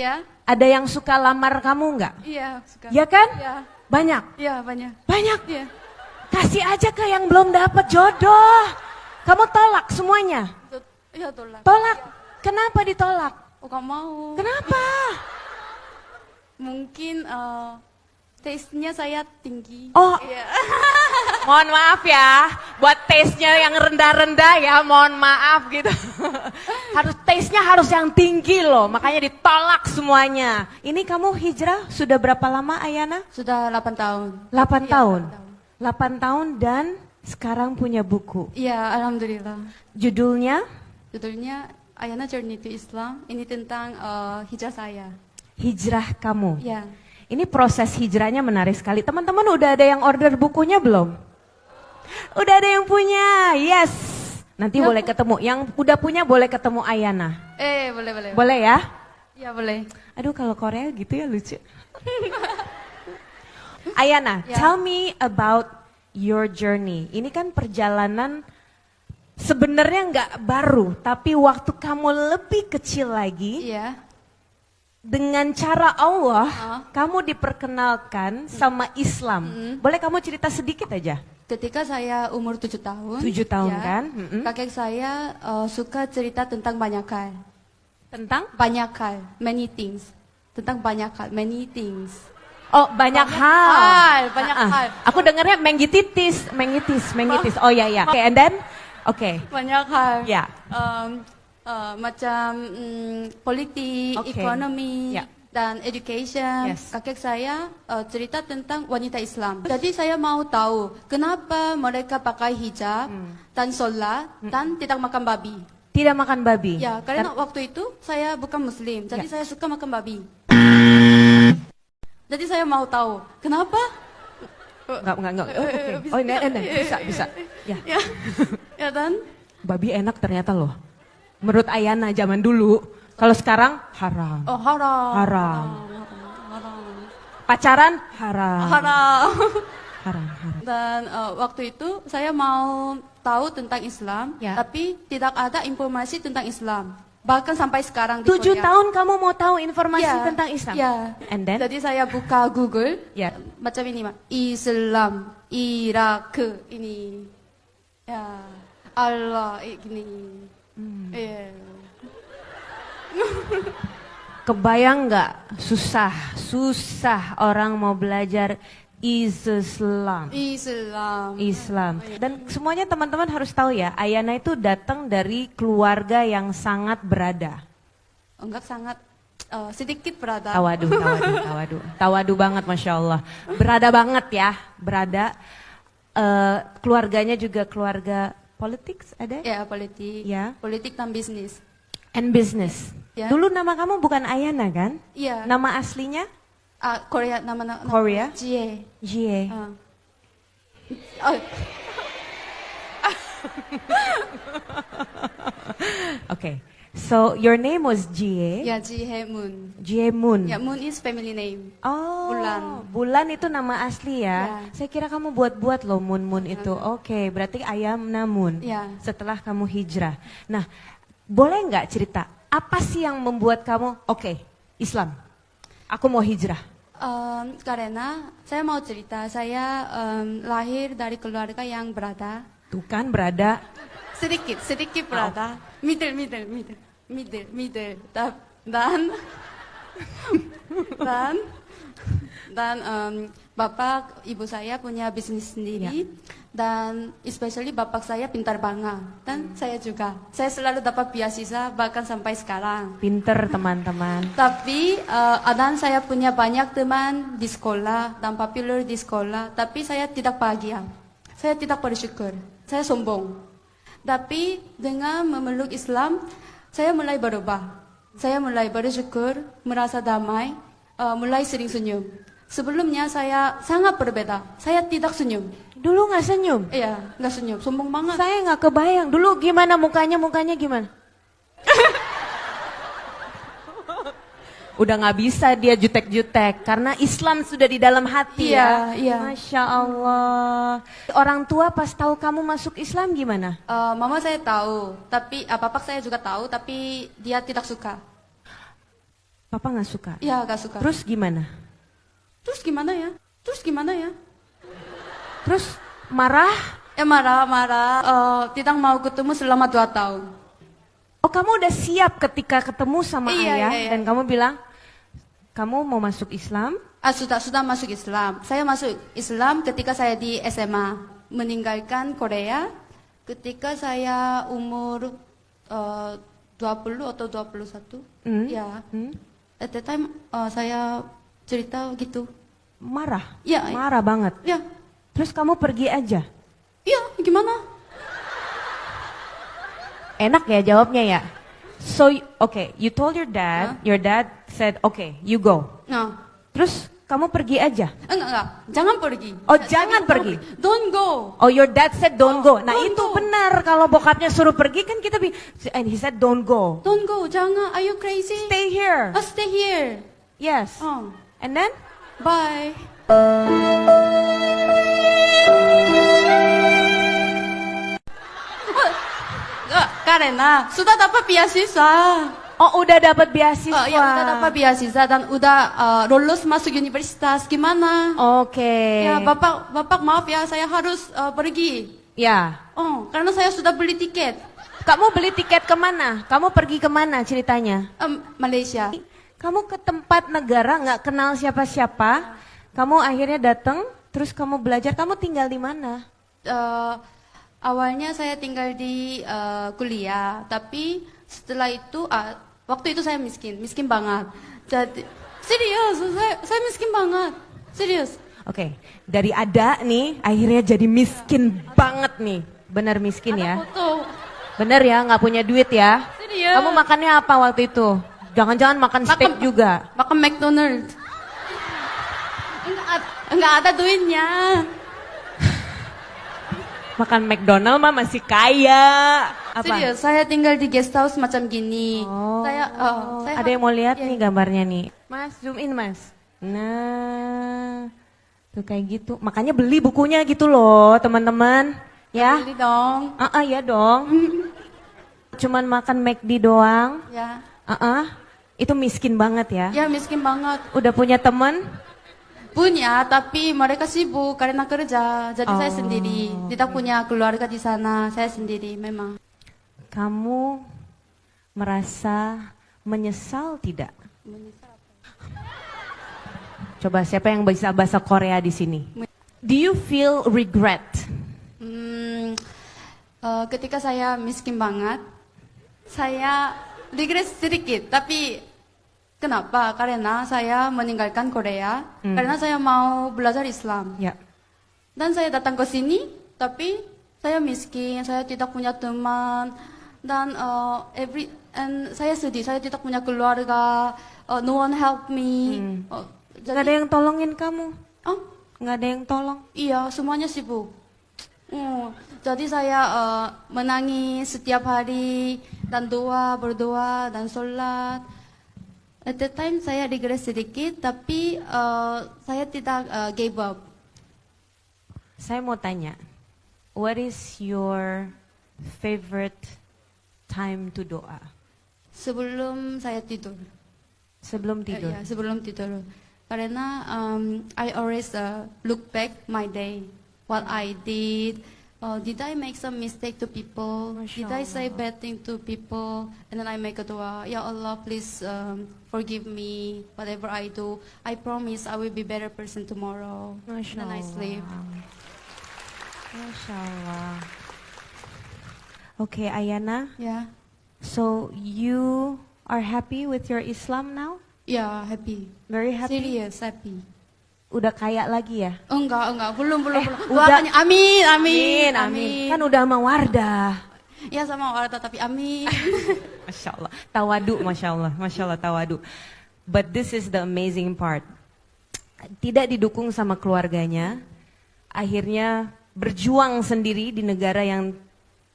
Iya. Ada yang suka lamar kamu nggak? Iya, suka. Ya kan? Iya. Banyak? Iya, banyak. Banyak? Iya. Kasih aja ke yang belum dapat jodoh. Kamu tolak semuanya? Iya, tolak. Tolak? Kenapa ditolak? Oh, gak mau. Kenapa? Mungkin taste-nya saya tinggi. Oh, Iya. mohon maaf ya, buat taste-nya yang rendah-rendah ya, mohon maaf gitu. Taste-nya harus yang tinggi loh, makanya ditolak semuanya. Ini kamu hijrah sudah berapa lama, Ayana? Sudah 8 tahun. 8 Iya, tahun? 8 8 tahun dan sekarang punya buku. Iya, alhamdulillah. Judulnya? Judulnya Ayana Journey to Islam. Ini tentang hijrah saya. Hijrah kamu. Iya. Ini proses hijrahnya menarik sekali. Teman-teman udah ada yang order bukunya belum? Udah ada yang punya, yes. Nanti boleh ketemu. Yang udah punya boleh ketemu Ayana. Boleh. Boleh ya? Iya, boleh. Aduh kalau Korea gitu ya lucu. Ayana, Ya. tell me about your journey. Ini kan perjalanan sebenarnya nggak baru, tapi waktu kamu lebih kecil lagi, Iya. dengan cara Allah, kamu diperkenalkan sama Islam. Boleh kamu cerita sedikit aja? Ketika saya umur 7 tahun. 7 tahun ya, kan? Kakek saya suka cerita tentang banyak hal. Tentang? Banyak hal, many things. Tentang banyak hal, many things. Oh, banyak hal. Banyak hal. Aku dengarnya menggitis. Oh ya. Oke, and then? Oke. Banyak hal. Ya. Macam politik, Oke. ekonomi, Ya. dan education. Yes. Kakek saya cerita tentang wanita Islam. Jadi saya mau tahu kenapa mereka pakai hijab dan sholat dan tidak makan babi. Tidak makan babi? Ya, karena waktu itu saya bukan Muslim, jadi saya suka makan babi. Jadi saya mau tahu kenapa? Enggak. Oke. Oh, ini bisa. Ya. Ya dan? Babi enak ternyata loh. Menurut Ayana zaman dulu. Kalau sekarang haram. Oh, haram. Haram. Pacaran haram. Haram. Dan waktu itu saya mau tahu tentang Islam, Ya. tapi tidak ada informasi tentang Islam. Bahkan sampai sekarang di 7 Korea. tahun kamu mau tahu informasi Ya, tentang Islam? Ya. And then? Jadi saya buka Google, Ya. macam ini mah, Islam, Irak, ini, ya, Allah, gini. Iya. Kebayang nggak susah orang mau belajar Islam. Dan semuanya teman-teman harus tahu ya, Ayana itu datang dari keluarga yang sangat berada. Enggak sangat sedikit berada. Tawadu banget, Masya Allah. Berada banget ya, berada. Keluarganya juga keluarga politik ada? Ya, politik. Ya. Politik dan bisnis. And business. Ya. Dulu nama kamu bukan Ayana kan? Iya. Nama aslinya? Korea, nama Korea? Jie. Jie. Okay. So your name was Jie? Ya, Jie Moon. Jie Moon. Ya, Moon is family name. Oh, Bulan. Bulan itu nama asli ya? Ya. Saya kira kamu buat-buat loh Moon itu. Oke, berarti ayam namun. Ya. Setelah kamu hijrah. Nah, boleh nggak cerita apa sih yang membuat kamu Islam? Aku mau hijrah. Karena saya mau cerita, saya lahir dari keluarga yang berada. Tuh kan berada. Sedikit berada. Middle. Dan bapak ibu saya punya bisnis sendiri. Dan especially bapak saya pintar banget. Dan saya juga. Saya selalu dapat beasiswa bahkan sampai sekarang. Pinter teman-teman. Tapi dan saya punya banyak teman di sekolah dan popular di sekolah. Tapi saya tidak bahagia. Saya tidak bersyukur. Saya sombong. Tapi dengan memeluk Islam, saya mulai berubah. Saya mulai bersyukur, merasa damai, mulai sering senyum. Sebelumnya saya sangat berbeda. Saya tidak senyum. Dulu nggak senyum? Iya, nggak senyum. Sombong banget. Saya nggak kebayang. Dulu gimana mukanya gimana? Udah nggak bisa dia jutek-jutek karena Islam sudah di dalam hati ya. Iya. Masya Allah. Orang tua pas tahu kamu masuk Islam gimana? Mama saya tahu, tapi papa saya juga tahu, tapi dia tidak suka. Papa nggak suka. Ya, gak suka. Terus gimana? Terus gimana ya? Terus gimana ya? Terus marah? Ya marah. Tidak mau ketemu selama 2 tahun. Oh, kamu udah siap ketika ketemu sama ayah Iya. dan kamu bilang kamu mau masuk Islam? Sudah masuk Islam. Saya masuk Islam ketika saya di SMA. Meninggalkan Korea ketika saya umur 20 atau 21. Ya. At the time saya cerita gitu. Marah? Ya. Marah banget? Ya. Terus kamu pergi aja? Ya, gimana? Enak ya jawabnya ya? So, okay, you told your dad said, okay, you go. Nah. Terus kamu pergi aja? Enggak. Jangan pergi. Oh, jangan pergi. Don't go. Oh, your dad said don't go. Nah, don't itu go. benar. Kalau bokapnya suruh pergi kan kita and he said don't go. Don't go. Jangan. Are you crazy? Stay here. Stay here. Yes. Oh. And then? Bye. Karena sudah dapat beasiswa. Oh, udah dapat beasiswa. Ya udah dapat beasiswa dan udah lulus masuk universitas. Gimana? Oke. Ya bapak maaf ya, saya harus pergi. Ya. Oh, karena saya sudah beli tiket. Kamu beli tiket kemana? Kamu pergi kemana ceritanya? Malaysia. Kamu ke tempat negara nggak kenal siapa-siapa. Kamu akhirnya datang, terus kamu belajar. Kamu tinggal di mana? Awalnya saya tinggal di kuliah, tapi setelah itu waktu itu saya miskin banget. Jadi serius, saya miskin banget, serius. Oke, dari ada nih akhirnya jadi miskin banget nih, benar miskin ya? Foto. Bener ya, nggak punya duit ya? Serius. Kamu makannya apa waktu itu? Jangan-jangan makan steak juga? Makan McDonald's. Enggak ada duitnya. Makan McDonald mah masih kaya. Apa? Serius, saya tinggal di guest house macam gini. Oh, saya ada yang mau lihat ya. nih gambarnya nih. Mas, zoom in mas. Nah, tuh kayak gitu. Makanya beli bukunya gitu loh teman-teman. Ya? Beli dong. Ya dong. Cuman makan McD doang. Ya. Itu miskin banget ya. Ya miskin banget. Udah punya teman? Punya, tapi mereka sibuk karena kerja. Jadi saya sendiri. Tidak punya keluarga di sana. Saya sendiri memang. Kamu merasa menyesal tidak? Menyesal. Coba siapa yang bisa bahasa Korea di sini? Do you feel regret? Ketika saya miskin banget, saya regret sedikit. Tapi kenapa? Karena saya meninggalkan Korea. Karena saya mau belajar Islam. Ya. Dan saya datang ke sini, tapi saya miskin, saya tidak punya teman, dan saya sedih, saya tidak punya keluarga, no one help me. Gak ada yang tolongin kamu? Oh, Gak ada yang tolong? iya, semuanya sibuk. Jadi saya menangis setiap hari, dan berdoa, dan sholat. At the time saya regret sedikit, tapi saya tidak give up. Saya mau tanya, what is your favorite time to doa? Sebelum saya tidur. Sebelum tidur? Ya, sebelum tidur. Karena I always look back my day, what I did. Did I make some mistake to people? Did I say bad thing to people? And then I make a dua. Ya Allah, please forgive me whatever I do. I promise I will be better person tomorrow. Masya And then I sleep. Masya Allah. Okay, Ayana. Yeah. So you are happy with your Islam now? Yeah, happy. Very happy. Serious, happy. Udah kaya lagi ya? Enggak, belum. udah. Doakannya, amin. Kan udah sama Wardah. Ya sama orang tapi amin. Masya Allah, tawadu, Masya Allah, tawadu. But this is the amazing part. Tidak didukung sama keluarganya, akhirnya berjuang sendiri di negara yang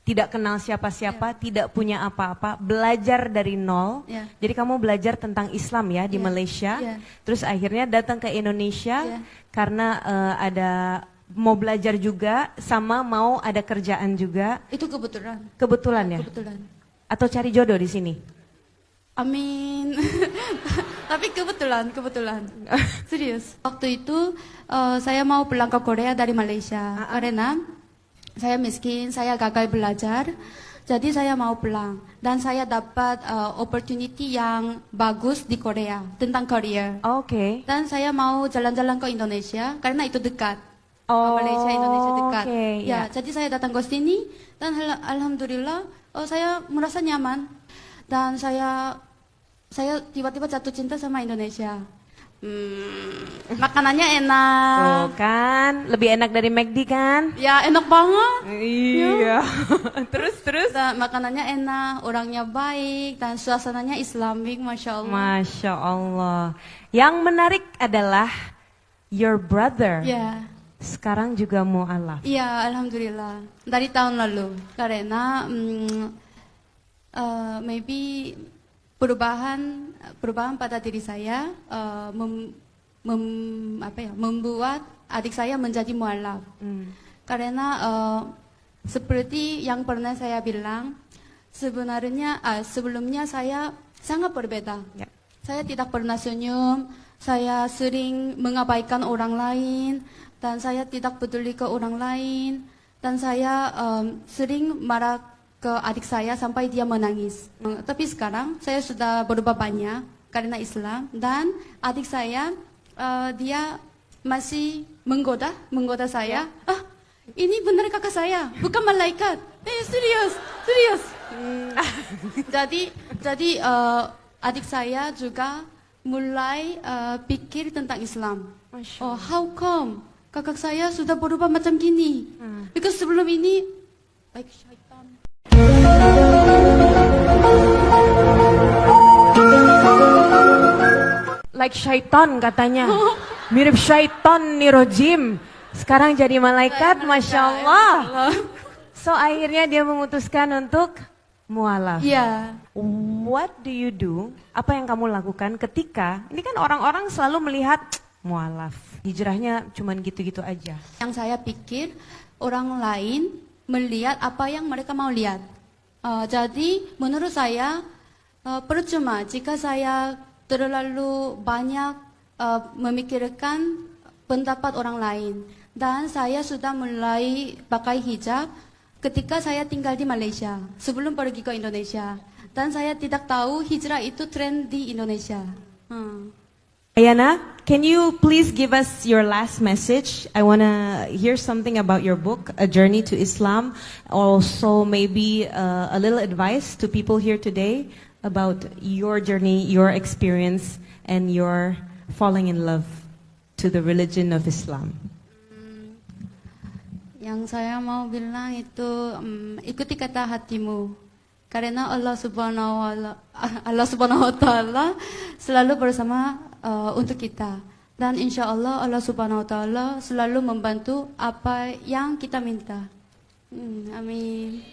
tidak kenal siapa-siapa, tidak punya apa-apa, belajar dari nol. Yeah. Jadi kamu belajar tentang Islam ya di Malaysia, terus akhirnya datang ke Indonesia karena ada mau belajar juga, sama mau ada kerjaan juga. Itu kebetulan. Kebetulan ya? Kebetulan. Atau cari jodoh di sini? Amin. Tapi kebetulan. Serius. Waktu itu saya mau pulang ke Korea dari Malaysia. Karena saya miskin, saya gagal belajar. Jadi saya mau pulang. Dan saya dapat opportunity yang bagus di Korea tentang career. Oke. Dan saya mau jalan-jalan ke Indonesia karena itu dekat. Oh, Malaysia, Indonesia dekat. oke, Ya, ya. jadi saya datang ke sini dan alhamdulillah saya merasa nyaman dan saya tiba-tiba jatuh cinta sama Indonesia. Makanannya enak. Tuh kan, lebih enak dari McD kan? Ya, enak banget. Iya. terus? Dan makanannya enak, orangnya baik dan suasananya Islamik, masya Allah. Masya Allah. Yang menarik adalah your brother. Ya. Sekarang juga mu'alaf. Iya, alhamdulillah. Dari tahun lalu. Karena maybe perubahan pada diri saya membuat adik saya menjadi mu'alaf. Karena seperti yang pernah saya bilang, sebenarnya sebelumnya saya sangat berbeda. Ya. Saya tidak pernah senyum, saya sering mengabaikan orang lain, dan saya tidak peduli ke orang lain, dan saya sering marah ke adik saya sampai dia menangis. Tapi sekarang saya sudah berubah banyak karena Islam, dan adik saya dia masih menggoda saya. Ini benar kakak saya, bukan malaikat. Serius. Jadi adik saya juga mulai pikir tentang Islam. Oh, how come kakak saya sudah berubah macam gini? Because sebelum ini like syaitan. Like syaitan katanya. Mirip syaitan nih rojim. Sekarang jadi malaikat, Masya Allah. So akhirnya dia memutuskan untuk mu'alaf. Iya. What do you do? Apa yang kamu lakukan ketika, ini kan orang-orang selalu melihat mu'alaf. Hijrahnya cuman gitu-gitu aja. Yang saya pikir orang lain melihat apa yang mereka mau lihat. Jadi menurut saya percuma jika saya terlalu banyak memikirkan pendapat orang lain. Dan saya sudah mulai pakai hijab ketika saya tinggal di Malaysia, sebelum pergi ke Indonesia. Dan saya tidak tahu hijrah itu tren di Indonesia. Ayana, can you please give us your last message? I want to hear something about your book, A Journey to Islam. Also maybe a little advice to people here today about your journey, your experience, and your falling in love to the religion of Islam. Yang saya mau bilang itu ikuti kata hatimu. Karena Allah Subhanahu wa taala selalu bersama untuk kita. Dan insya Allah Allah Subhanahu wa taala selalu membantu apa yang kita minta. Amin.